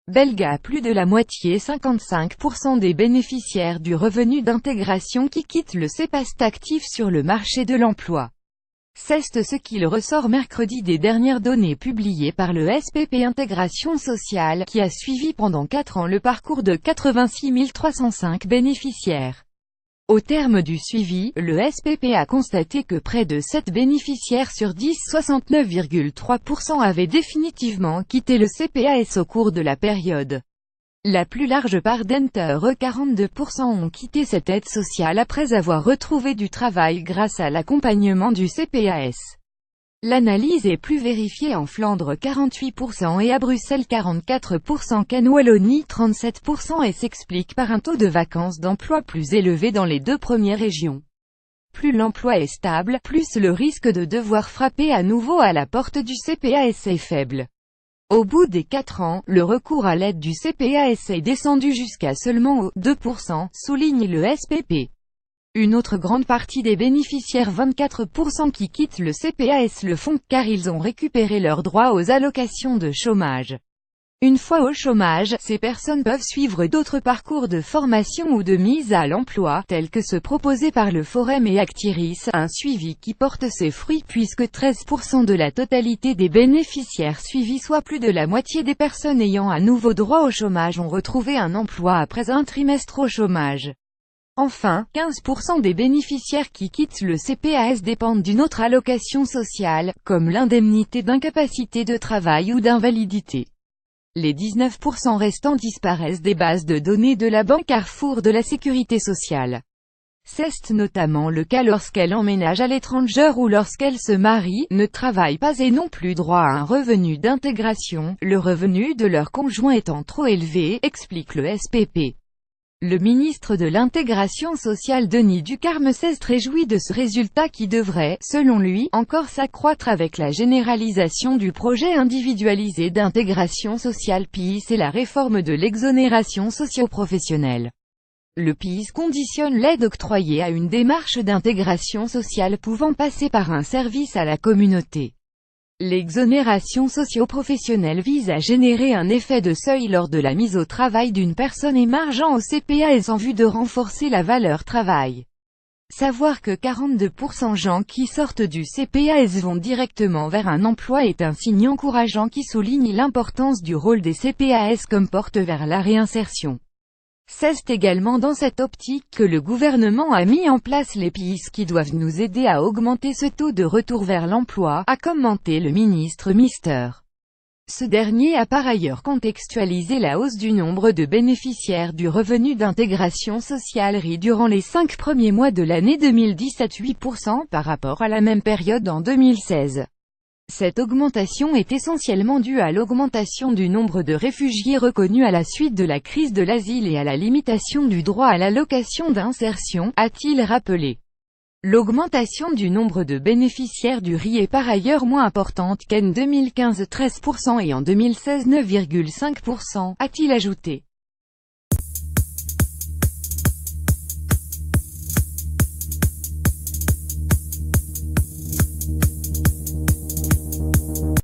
belga. Plus de la moitié, 55% des bénéficiaires du revenu d'intégration qui quittent le CEPAS actifs sur le marché de l'emploi. C'est ce qu'il ressort mercredi des dernières données publiées par le SPP Intégration Sociale, qui a suivi pendant 4 ans le parcours de 86 305 bénéficiaires. Au terme du suivi, le SPP a constaté que près de 7 bénéficiaires sur 10, 69,3%, avaient définitivement quitté le CPAS au cours de la période. La plus large part d'entre eux, 42%, ont quitté cette aide sociale après avoir retrouvé du travail grâce à l'accompagnement du CPAS. L'analyse est plus vérifiée en Flandre 48% et à Bruxelles 44%, qu'en Wallonie 37%, et s'explique par un taux de vacances d'emploi plus élevé dans les 2 premières régions. Plus l'emploi est stable, plus le risque de devoir frapper à nouveau à la porte du CPAS est faible. Au bout des 4 ans, le recours à l'aide du CPAS est descendu jusqu'à seulement 2%, souligne le SPP. Une autre grande partie des bénéficiaires, 24%, qui quittent le CPAS, le font car ils ont récupéré leurs droits aux allocations de chômage. Une fois au chômage, ces personnes peuvent suivre d'autres parcours de formation ou de mise à l'emploi, tels que ceux proposés par le Forum et Actiris, un suivi qui porte ses fruits puisque 13% de la totalité des bénéficiaires suivis, soit plus de la moitié des personnes ayant à nouveau droit au chômage, ont retrouvé un emploi après un trimestre au chômage. Enfin, 15% des bénéficiaires qui quittent le CPAS dépendent d'une autre allocation sociale, comme l'indemnité d'incapacité de travail ou d'invalidité. Les 19% restants disparaissent des bases de données de la Banque Carrefour de la Sécurité sociale. C'est notamment le cas lorsqu'elles emménagent à l'étranger ou lorsqu'elles se marient, ne travaillent pas et n'ont plus droit à un revenu d'intégration, le revenu de leur conjoint étant trop élevé, explique le SPP. Le ministre de l'Intégration sociale Denis Ducarme se réjouit de ce résultat qui devrait, selon lui, encore s'accroître avec la généralisation du projet individualisé d'intégration sociale PIS et la réforme de l'exonération socio-professionnelle. Le PIS conditionne l'aide octroyée à une démarche d'intégration sociale pouvant passer par un service à la communauté. L'exonération socio-professionnelle vise à générer un effet de seuil lors de la mise au travail d'une personne émargeant au CPAS en vue de renforcer la valeur travail. Savoir que 42% gens qui sortent du CPAS vont directement vers un emploi est un signe encourageant qui souligne l'importance du rôle des CPAS comme porte vers la réinsertion. C'est également dans cette optique que le gouvernement a mis en place les PIS qui doivent nous aider à augmenter ce taux de retour vers l'emploi, a commenté le ministre Mr. Ce dernier a par ailleurs contextualisé la hausse du nombre de bénéficiaires du revenu d'intégration sociale RI durant les 5 premiers mois de l'année 2017, 8% par rapport à la même période en 2016. Cette augmentation est essentiellement due à l'augmentation du nombre de réfugiés reconnus à la suite de la crise de l'asile et à la limitation du droit à l'allocation d'insertion, a-t-il rappelé. L'augmentation du nombre de bénéficiaires du RI est par ailleurs moins importante qu'en 2015, 13%, et en 2016, 9,5%, a-t-il ajouté.